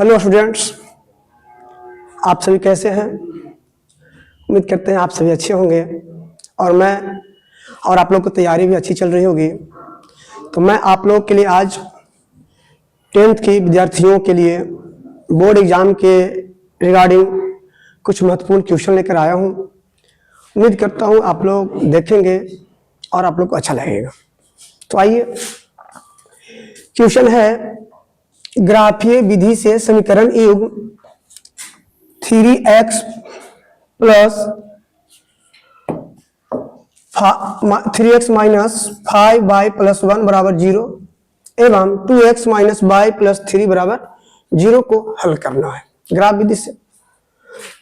Hello students, आप सभी कैसे हैं। उम्मीद करते हैं आप सभी अच्छे होंगे और आप लोग की तैयारी भी अच्छी चल रही होगी। तो मैं आप लोग के लिए आज 10th के विद्यार्थियों के लिए बोर्ड एग्जाम के रिगार्डिंग कुछ महत्वपूर्ण क्वेश्चन लेकर आया हूं। उम्मीद करता हूं आप लोग देखेंगे और आप लोग को अच्छा लगेगा। तो आइए, क्वेश्चन है, ग्राफीय विधि से समीकरण युग्म 3x माइनस 5y प्लस 1 बराबर 0 एवं 2x माइनस y प्लस 3 बराबर 0 को हल करना है ग्राफ विधि से।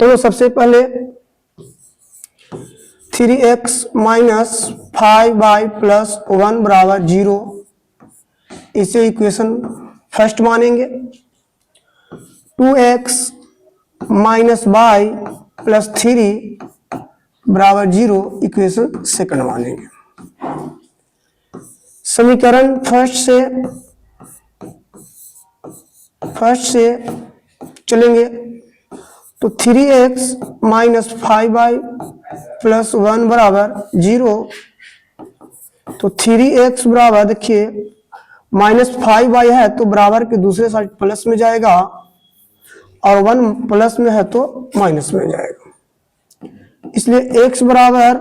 तो सबसे पहले 3x माइनस 5y प्लस 1 बराबर 0, इसे इक्वेशन फर्स्ट मानेंगे। 2x माइनस y प्लस 3 बराबर 0 इक्वेशन सेकंड मानेंगे। समीकरण फर्स्ट से चलेंगे तो 3x माइनस 5y प्लस 1 बराबर 0। तो 3x बराबर, देखिए माइनस 5y है तो बराबर के दूसरे साइड प्लस में जाएगा और 1 प्लस में है तो माइनस में जाएगा। इसलिए x बराबर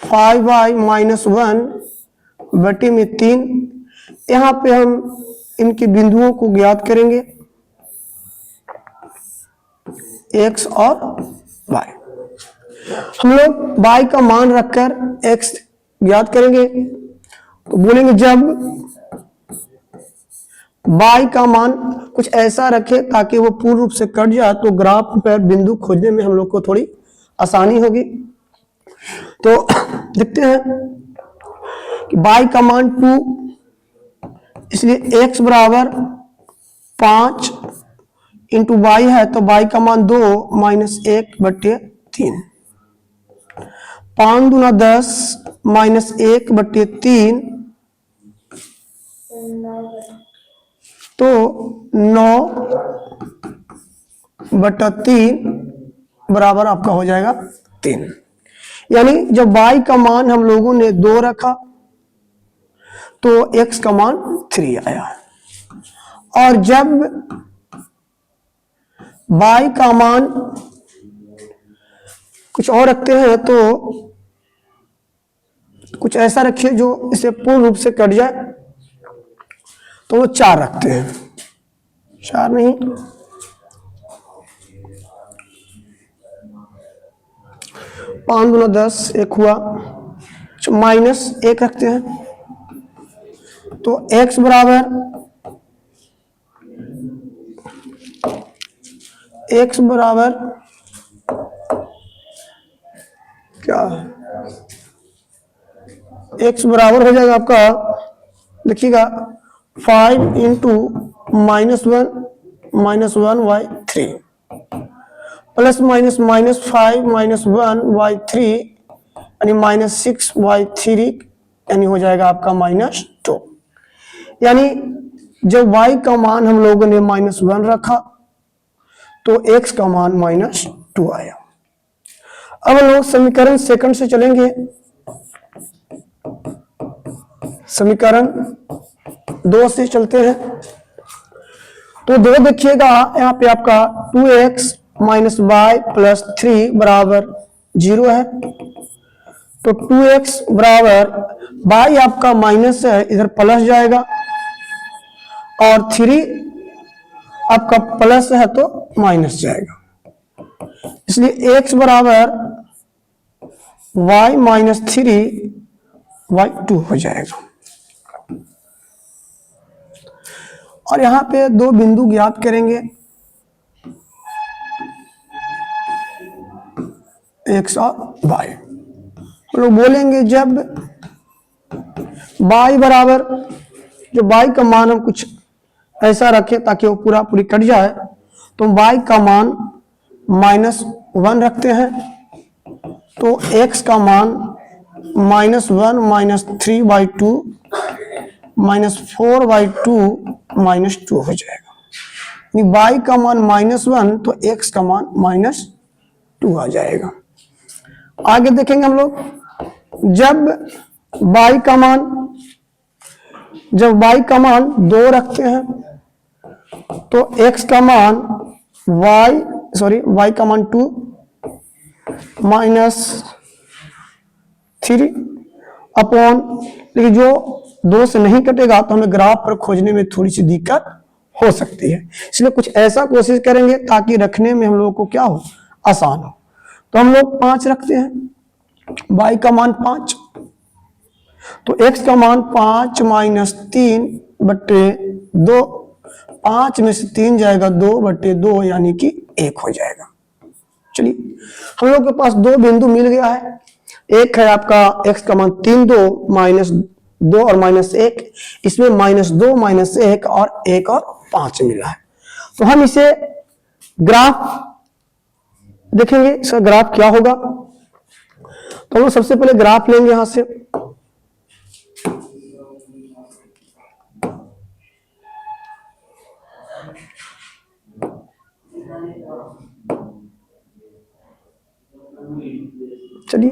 5y माइनस 1 बटे में 3। यहाँ पे हम इनके बिंदुओं को ज्ञात करेंगे, x और y। हम लोग y का मान रखकर x ज्ञात करेंगे। तो बोलेंगे जब y का मान कुछ ऐसा रखे ताकि वो पूर्ण रूप से कट जाए तो ग्राफ पर बिंदु खोजने में हम लोग को थोड़ी आसानी होगी। तो देखते हैं कि y का मान 2, इसलिए x बराबर 5 इंटू y है तो y का मान 2 माइनस 1 बटे 3। 5 दूना 10 माइनस 1 बटे 3, तो 9 बटा 3 बराबर आपका हो जाएगा 3। यानी जब y का मान हम लोगों ने 2 रखा तो x का मान 3 आया, और जब y का मान कुछ और रखते हैं तो कुछ ऐसा रखिए जो इसे पूर्ण रूप से कट जाए, तो वो 4 रखते हैं। 4 नहीं, 5 दूना 10, 1 हुआ, माइनस 1 रखते हैं। तो x बराबर क्या, x बराबर हो जाएगा आपका, देखिएगा 5 into minus 1 by 3 plus minus minus 5 minus 1 by 3 यानी माइनस 6 बाई 3 यानी हो जाएगा आपका माइनस 2। यानी जब y का मान हम लोगों ने माइनस 1 रखा तो x का मान माइनस 2 आया। अब हम लोग समीकरण सेकंड से चलेंगे। समीकरण 2 से चलते हैं। तो 2 देखिएगा, यहाँ पे आपका 2x माइनस y प्लस 3 बराबर 0 है। तो 2x बराबर y आपका माइनस है, इधर प्लस जाएगा, और 3 आपका प्लस है तो माइनस जाएगा। इसलिए x बराबर y माइनस 3/2 हो जाएगा। और यहां पे 2 बिंदु ज्ञात करेंगे, x और y। हम लोग बोलेंगे जब y बराबर, जो y का मान हम कुछ ऐसा रखें ताकि वो पूरी कट जाए, तो y का मान माइनस 1 रखते हैं। तो x का मान माइनस 1 माइनस 3/2 माइनस 4/2 माइनस 2 हो जाएगा। y का मान -1 तो x का मान -2 आ जाएगा। आगे देखेंगे हम लोग, जब y का मान 2 रखते हैं तो x का मान y का मान 2 -3 अपॉन, लेकिन जो 2 से नहीं कटेगा तो हमें ग्राफ पर खोजने में थोड़ी सी दिक्कत हो सकती है, इसलिए कुछ ऐसा कोशिश करेंगे ताकि रखने में हम लोगों को क्या हो, आसान हो। तो हम लोग 5 रखते हैं, y का मान 5 तो x का मान 5 -3/2, 5 में से 3 जाएगा 2/2 यानी कि 1 हो जाएगा। चलिए हम लोग के पास 2 बिंदु मिल गया है, एक है आपका x का मान 3 2 -2 और -1, इसमें -2 -1 और 1 और 5 मिला है। तो हम इसे ग्राफ देखेंगे, इसका ग्राफ क्या होगा। तो हम सबसे पहले ग्राफ लेंगे यहां से, चलिए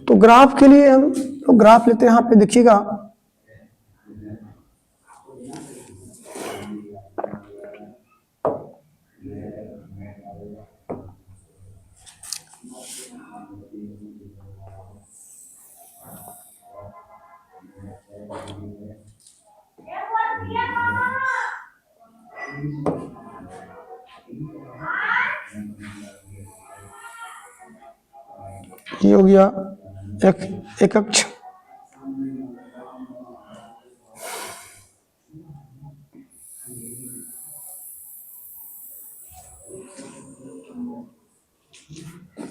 तो ग्राफ के लिए हम तो ग्राफ लेते हैं, यहां पे देखिएगा ये हो गया एक अक्ष,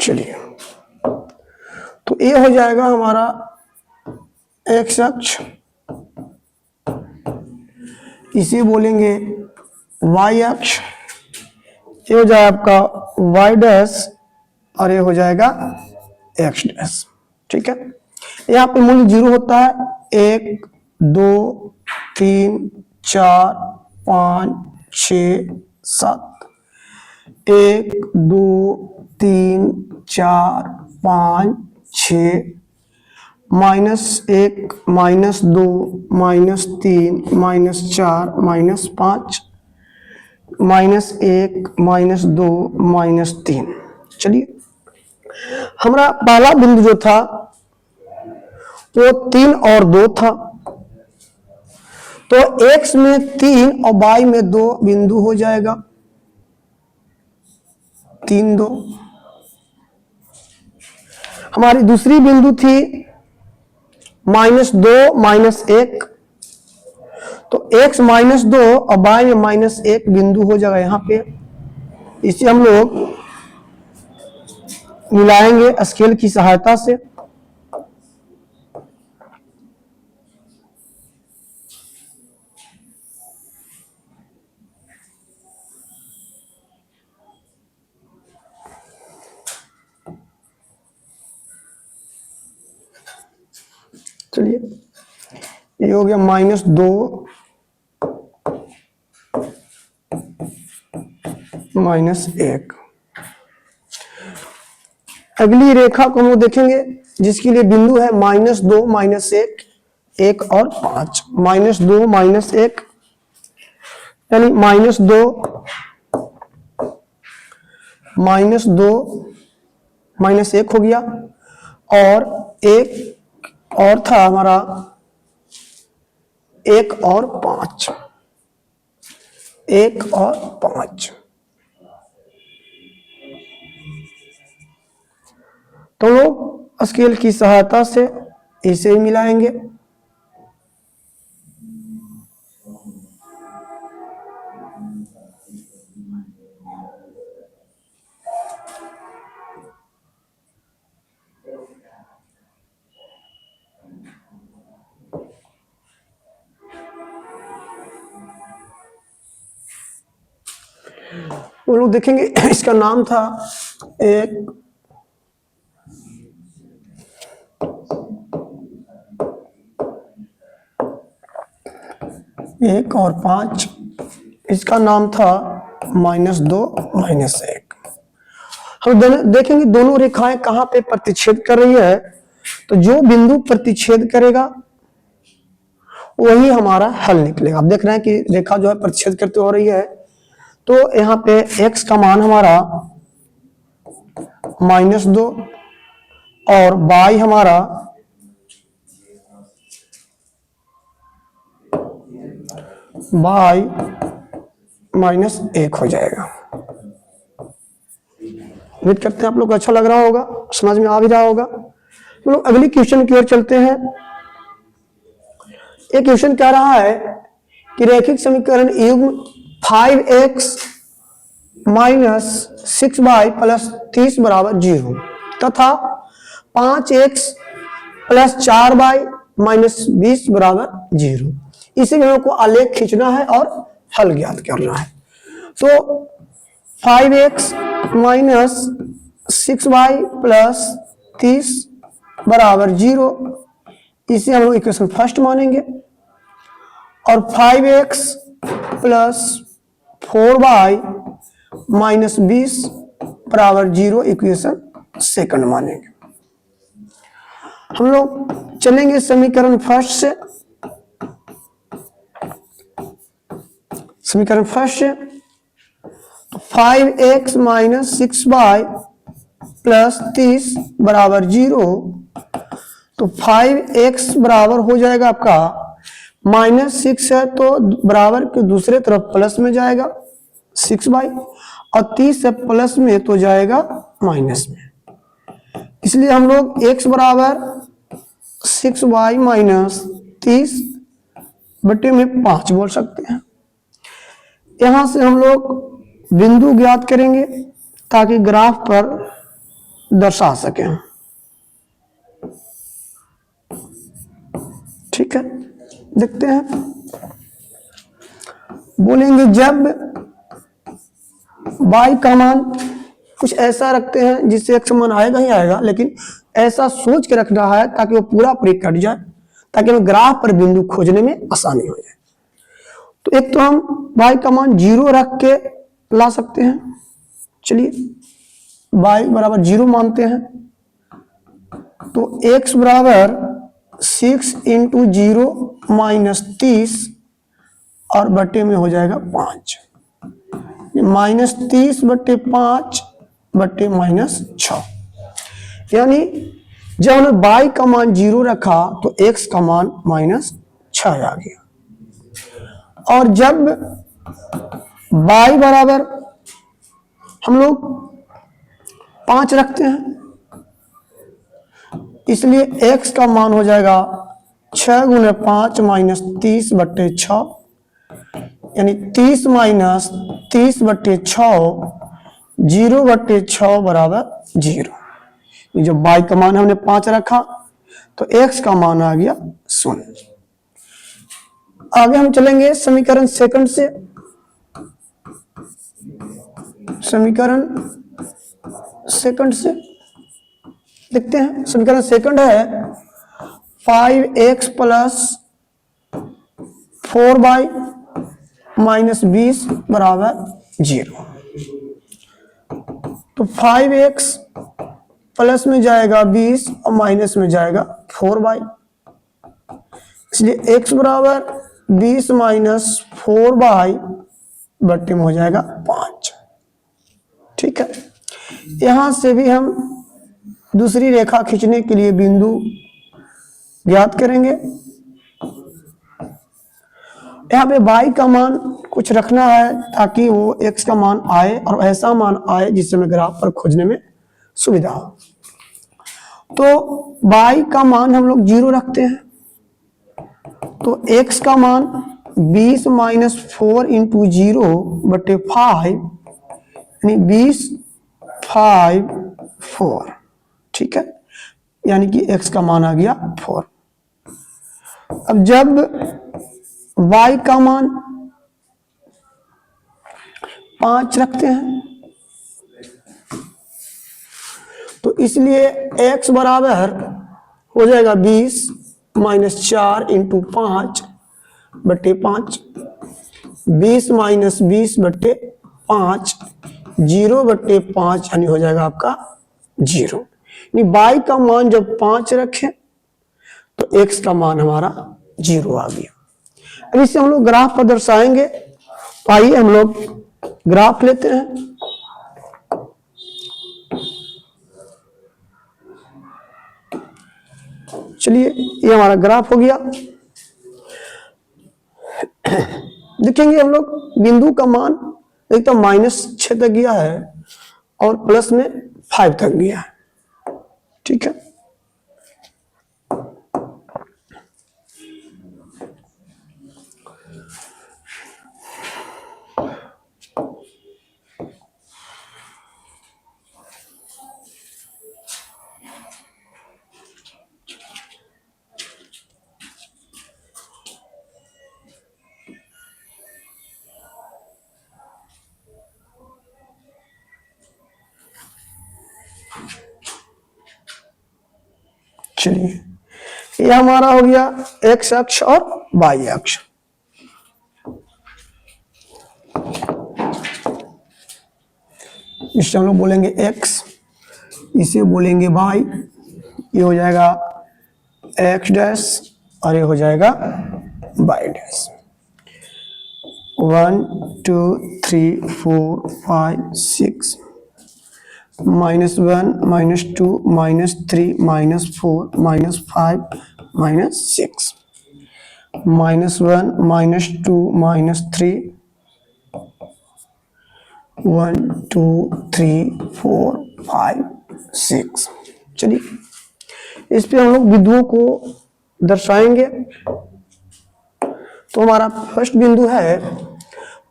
चलिए तो ये हो जाएगा हमारा एक्स अक्ष, इसे बोलेंगे वाई अक्ष, ये हो जाएगा आपका वाई डैश और ये हो जाएगा एक्स डैश। ठीक है, यहाँ पे मूल्य 0 होता है, 1 2 3 4 5 6 7, 1 2 3 4 5 6, -1 -2 -3 -4 -5, -1 -2 -3। चलिए हमारा पहला बिंदु जो था वो 3 और 2 था, तो x में 3 और y में 2 बिंदु हो जाएगा, 3 2। हमारी दूसरी बिंदु थी -2 -1, तो x -2 और y में -1 बिंदु हो जाएगा यहां पे, इसे हम लोग मिलाएंगे स्केल की सहायता से। चलिए ये हो गया -2 -1। अगली रेखा को हम लोग देखेंगे जिसके लिए बिंदु है -2 -1 1 और 5, -2 -1 यानी -2 -1 हो गया, और एक और था हमारा 1 और 5, 1 और 5। तो लोग स्केल की सहायता से इसे मिलाएंगे। वो लोग देखेंगे इसका नाम था एक 1 और 5, इसका नाम था -2 -1। हम देखेंगे दोनों रेखाएं कहां पे प्रतिच्छेद कर रही है, तो जो बिंदु प्रतिच्छेद करेगा वही हमारा हल निकलेगा। आप देख रहे हैं कि रेखा जो है प्रतिच्छेद करते हो रही है, तो यहाँ पे x का मान हमारा -2 और y हमारा -1 हो जाएगा। उम्मीद करते हैं आप लोग को अच्छा लग रहा होगा, समझ में आ भी रहा होगा। हम लोग अगली क्वेश्चन की ओर चलते हैं। एक क्वेश्चन कह रहा है कि रैखिक समीकरण युग्म 5x - 6y + 30 = 0 तथा 5x + 4y - 20 = 0, इसी में हमको आलेख खींचना है और हल ज्ञात करना है। तो 5x - 6y + 30 = 0, इसे हम लोग इक्वेशन फर्स्ट मानेंगे, और 5x + 4y - 20 = 0 इक्वेशन सेकंड मानेंगे। हम लोग चलेंगे समीकरण फर्स्ट से। समीकरण फर्स्ट से 5x - 6y + 30 = 0, तो 5x बराबर हो जाएगा आपका -6 है तो बराबर के दूसरे तरफ प्लस में जाएगा 6y, और 30 है प्लस में तो जाएगा माइनस में। इसलिए हम लोग x बराबर 6y - 30 बटे में 5 बोल सकते हैं। यहां से हम लोग बिंदु ज्ञात करेंगे ताकि ग्राफ पर दर्शा सकें। ठीक है, देखते हैं। बोलेंगे जब y का मान कुछ ऐसा रखते हैं जिससे x मान आएगा ही आएगा, लेकिन ऐसा सोच के रखना है ताकि वो पूरा कट जाए, ताकि हमें ग्राफ पर बिंदु खोजने में आसानी हो जाए। तो एक तो हम y का मान 0 रख के ला सकते हैं। चलिए y बराबर 0 मानते हैं, तो x बराबर 6 × 0 - 30 और बटे में हो जाएगा 5, -30 बटे 5 बटे -6। यानी जब हमने y का मान 0 रखा तो x का मान -6 आ गया, और जब y बराबर हम लोग 5 रखते हैं, इसलिए x का मान हो जाएगा 6 × 5 - 30 बटे 6, यानी 30 - 30 बटे 6, 0 बटे 6 = 0। जो y का मान हमने 5 रखा तो x का मान आ गया 0। आगे हम चलेंगे समीकरण सेकंड से। समीकरण सेकंड से देखते हैं। समीकरण सेकंड है 5x + 4y - 20 = 0। तो 5x प्लस में जाएगा 20 और माइनस में जाएगा 4y, इसलिए x बराबर 20 - 4y बटे में हो जाएगा 5। ठीक है, यहां से भी हम दूसरी रेखा खींचने के लिए बिंदु ज्ञात करेंगे। यहाँ पे y का मान कुछ रखना है ताकि वो x का मान आए और ऐसा मान आए जिससे हमें ग्राफ पर खोजने में सुविधा हो। तो y का मान हम लोग 0 रखते हैं, तो x का मान 20 - 4 × 0 बटे 5, यानी 20 5 4। ठीक है, यानी कि x का मान आ गया 4। अब जब y का मान 5 रखते हैं, तो इसलिए x बराबर हो जाएगा 20 - 4 × 5 बटे 5, 20 माइनस 20 बटे 5, 0 बटे 5 यानी हो जाएगा आपका 0। यानी y का मान जब 5 रखें तो x का मान हमारा 0 आ गया। अब इसे हम लोग ग्राफ पर दर्शाएंगे। तो आइए हम लोग ग्राफ लेते हैं। चलिए ये हमारा ग्राफ हो गया। देखेंगे हम लोग बिंदु का मान एक तो -6 तक गया है और प्लस में 5 तक गया है। ठीक है, चलिए ये हमारा हो गया x अक्ष और y अक्ष। इसे हम लोग बोलेंगे x, इसे बोलेंगे y, ये हो जाएगा x डैश और ये हो जाएगा y डैश। 1 2 3 4 5 6 -1 -2 -3 -4 -5 -6 -1 -2 -3 1 2 3 4 5 6। चलिए इस पे हम लोग बिंदुओं को दर्शाएंगे। तो हमारा फर्स्ट बिंदु है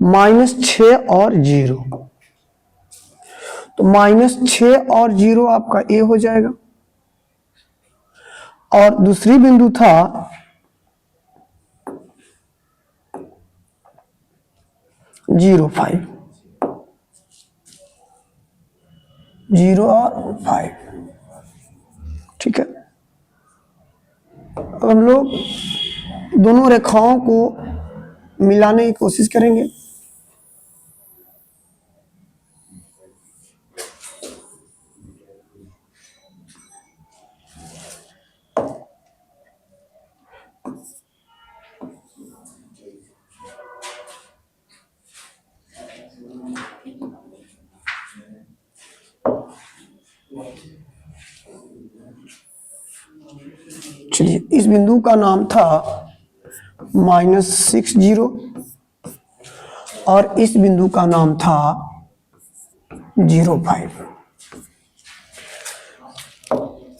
-6 और 0। तो -6 और 0 आपका ए हो जाएगा। और दूसरी बिंदु था 0 5, 0 और 5। ठीक है, अब हम लोग दोनों रेखाओं को मिलाने की कोशिश करेंगे। चलिए इस बिंदु का नाम था -60 और इस बिंदु का नाम था 05।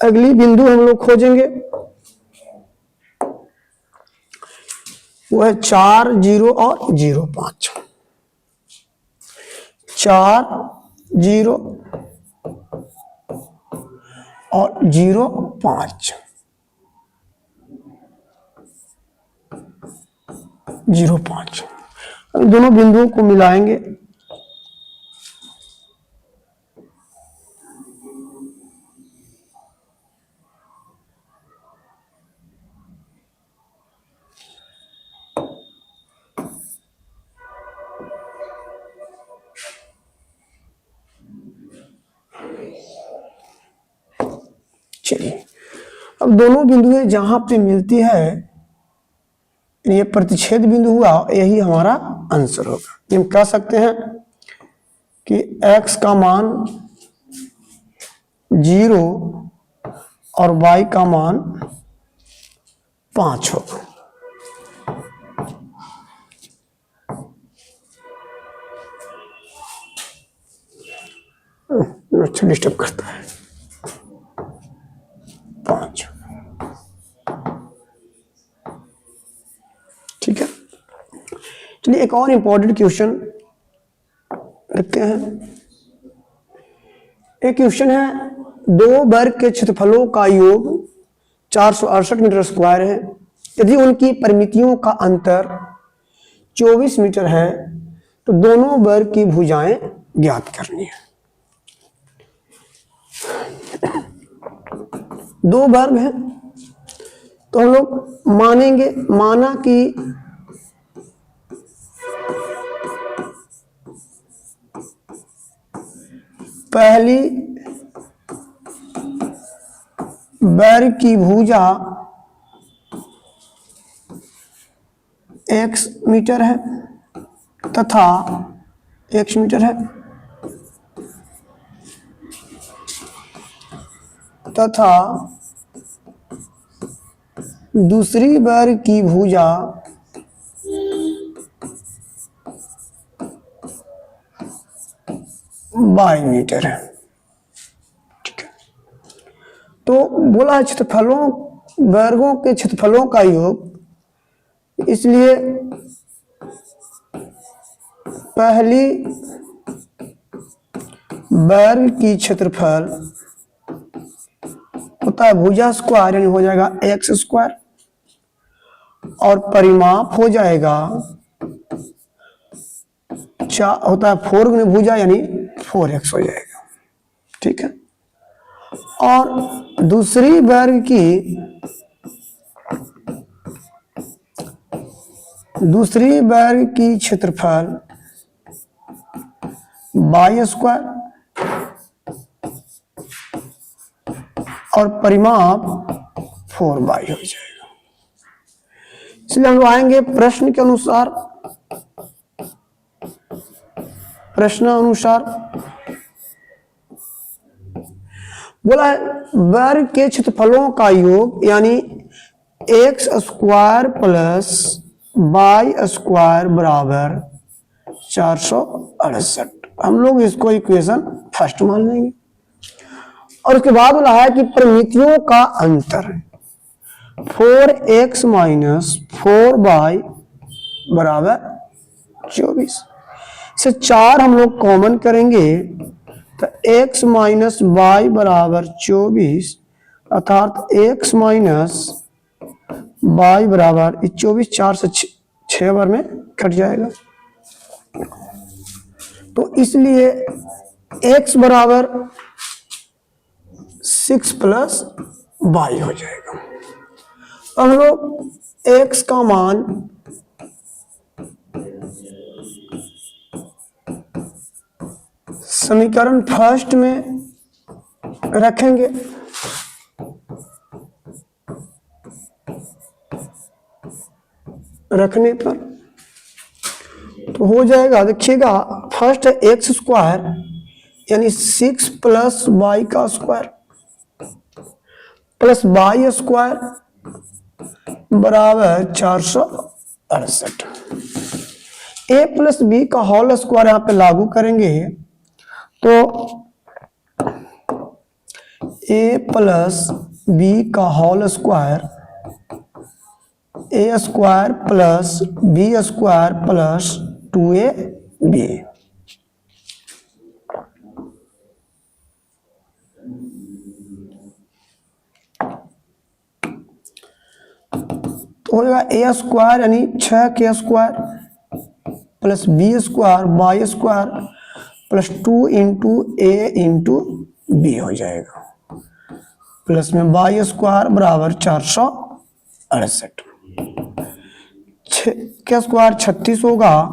अगली बिंदु हम लोग खोजेंगे, वो है 4 0 और 05। 4 0 और 05 05। दोनों बिंदुओं को मिलाएंगे। चलिए अब दोनों बिंदुएं जहां पे मिलती है ये प्रतिच्छेद बिंदु हुआ, यही हमारा आंसर होगा। हम कह सकते हैं कि x का मान 0 और y का मान 5 होगा। अच्छा डिस्टर्ब करता है। 5। ठीक है, चलिए एक और इंपॉर्टेंट क्वेश्चन देखते हैं। एक क्वेश्चन है, 2 वर्ग के क्षेत्रफलों का योग 468 मीटर स्क्वायर है। यदि उनकी परिमितियों का अंतर 24 मीटर है तो दोनों वर्ग की भुजाएं ज्ञात करनी है। 2 वर्ग हैं तो हम लोग मानेंगे, माना कि पहली वर्ग की भुजा x मीटर है तथा x मीटर है तथा दूसरी वर्ग की भुजा y मीटर है। ठीक है, तो बोला है क्षेत्रफलों वर्गों के क्षेत्रफलों का योग, इसलिए पहली वर्ग की क्षेत्रफल होता है भुजा स्क्वायर, यानी हो जाएगा एक्स स्क्वायर, और परिमाप हो जाएगा होता है 4 गुने भुजा यानी 4x हो जाएगा। ठीक है, और दूसरी वर्ग की क्षेत्रफल y स्क्वायर और परिमाप 4y हो जाएगा। इसलिए हम लोग आएंगे प्रश्न के अनुसार। बोला है वर्ग के क्षेत्रफलों का योग यानी x square plus Y square बराबर 468। हम लोग इसको इक्वेशन फर्स्ट मान लेंगे। और उसके बाद बोला है कि परिमितियों का अंतर 4x माइनस 4y बराबर 24। से 4 हम लोग कॉमन करेंगे तो x माइनस वाई बराबर 24, अर्थात x माइनस वाई बराबर 24, 4 से 6 बार में कट जाएगा। तो इसलिए x बराबर 6 प्लस वाई हो जाएगा। हम लोग x का मान समीकरण फर्स्ट में रखेंगे। रखने पर तो हो जाएगा, देखिएगा फर्स्ट है एक्स स्क्वायर यानी 6 प्लस वाई का स्क्वायर प्लस वाई स्क्वायर बराबर 468। ए प्लस बी का होल स्क्वायर यहां पे लागू करेंगे तो ए प्लस बी का whole square A square plus B square plus 2ab। तो हो जाएगा ए स्क्वायर यानी 6 square plus B square Y square plus 2 into A into B हो जाएगा, प्लस में वाई स्क्वायर बराबर 468। क्या स्क्वायर 36 होगा,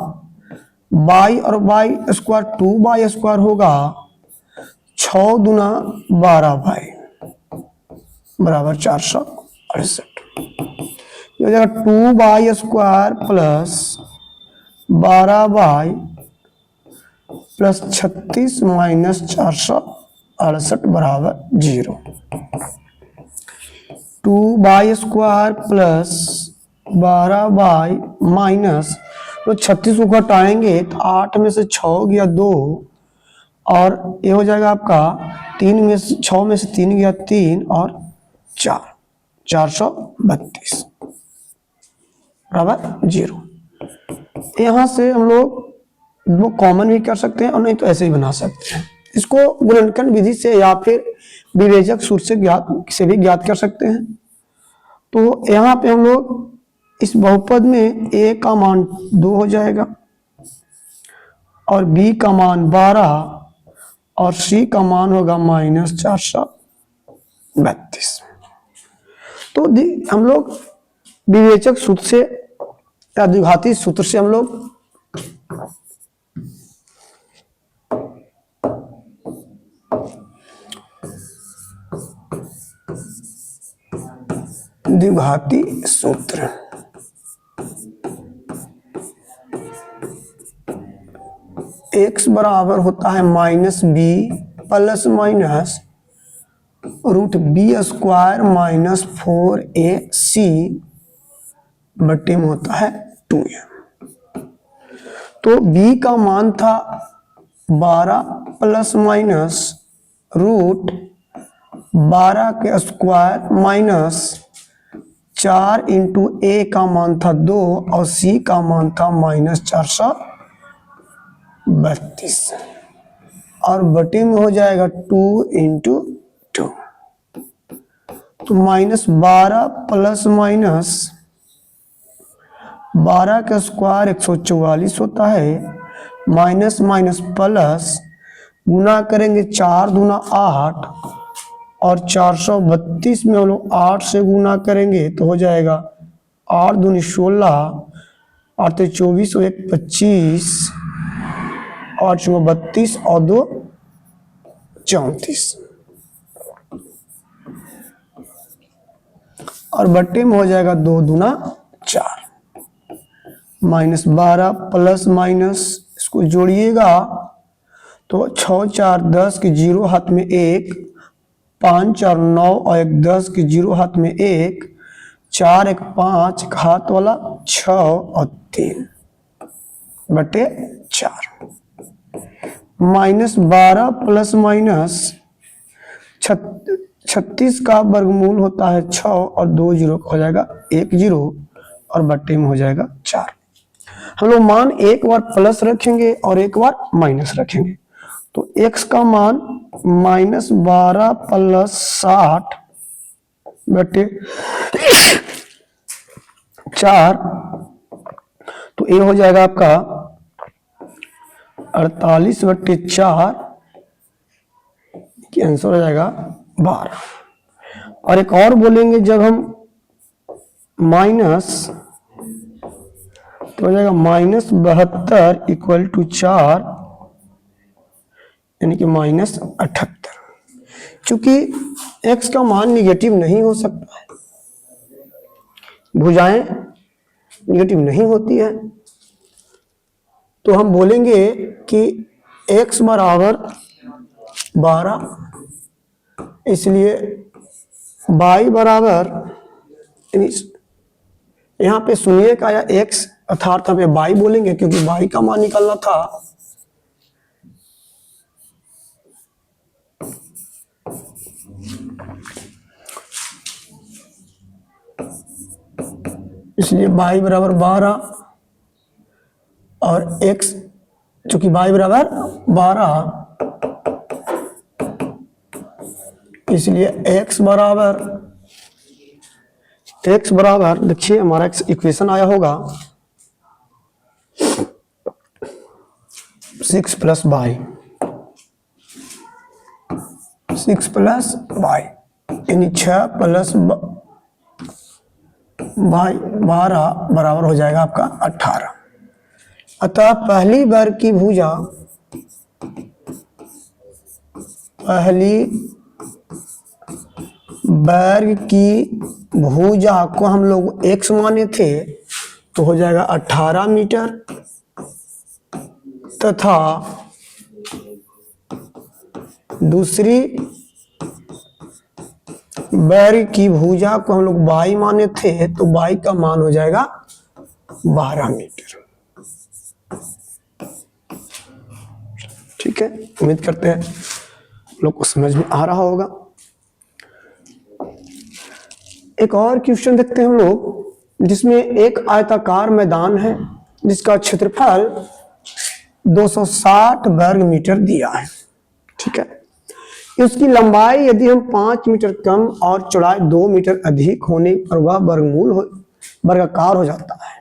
वाई और वाई स्क्वायर 2y स्क्वायर होगा, 6 दूना 12y बराबर 468। ये हो जाएगा 2y square plus 12y plus 36 minus 468 बराबर 0। 2y square plus 12y minus, तो 36 को घटाएंगे तो 8 में से 6 गया 2 और ये हो जाएगा आपका 6 में से 3 गया 3 और 432 बराबर 0। यहाँ से हम लोग वो कॉमन भी कर सकते हैं और नहीं तो ऐसे ही बना सकते हैं। इसको गुणनखंड विधि से या फिर विवेचक सूत्र से भी ज्ञात कर सकते हैं। तो यहाँ पे हम लोग इस बहुपद में a का मान 2 हो जाएगा और b का मान 12 और c का मान होगा माइनस 432। तो हम लोग विवेचक सूत्र से या द्विघाती सूत्र से हम लोग द्विघाती सूत्र। x बराबर होता है -b plus minus √b² minus 4ac बटे में होता है 2m। तो b का मान था 12 प्लस माइनस √12 के स्क्वायर माइनस 4 इंटू a का मान था 2 और c का मान था -432 और बटे में हो जाएगा 2 इंटू 2। तो -12 प्लस माइनस 12 का स्क्वायर 144 होता है, माइनस माइनस प्लस गुना करेंगे 4 दूना 8 और 432 में हम लोग 8 से गुना करेंगे तो हो जाएगा 8 दूनी 16 8 24 और 1 25 8 32 और 2 34 और बट्टे में हो जाएगा 2 दूना 4। -12 प्लस माइनस इसको जोड़िएगा तो 6 4 10 के 0 हाथ में 1, 5 और 9 और 1 10 के 0 हाथ में 1, 4 1 5 हाथ वाला 6 और 3 बटे 4। -12 प्लस माइनस 36 का वर्गमूल होता है 6 और 2 जीरो हो जाएगा 1 0 और बट्टे में हो जाएगा 4। हम लोग मान एक बार प्लस रखेंगे और एक बार माइनस रखेंगे। तो x का मान -12 प्लस 60 बटे 4 तो ये हो जाएगा आपका 48 बटे 4 की आंसर हो जाएगा 12। और एक और बोलेंगे जब हम माइनस तो हो जाएगा -72 इक्वल टू 4 यानी कि -78। चूंकि x का मान निगेटिव नहीं हो सकता है, भुजाएं निगेटिव नहीं होती है, तो हम बोलेंगे कि x बराबर 12, इसलिए y बराबर यहाँ पे सुनिए का या x अर्थात हमें y बोलेंगे क्योंकि y का मान निकालना था। इसलिए y बराबर 12 और x चूंकि y बराबर 12 इसलिए x बराबर देखिए हमारा इक्वेशन आया होगा 6 प्लस y यानी 6 प्लस y 12 बराबर हो जाएगा आपका 18। अतः पहली वर्ग की भुजा को हम लोग x माने थे तो हो जाएगा 18 मीटर, तथा दूसरी वर्ग की भुजा को हम लोग y माने थे तो y का मान हो जाएगा 12 मीटर। ठीक है, उम्मीद करते हैं लोग को समझ में आ रहा होगा। एक और क्वेश्चन देखते हैं हम लोग जिसमें एक आयताकार मैदान है जिसका क्षेत्रफल 260 वर्ग मीटर दिया है। ठीक है, उसकी लंबाई यदि हम 5 मीटर कम और चौड़ाई 2 मीटर अधिक होने पर वह वर्गाकार हो जाता है।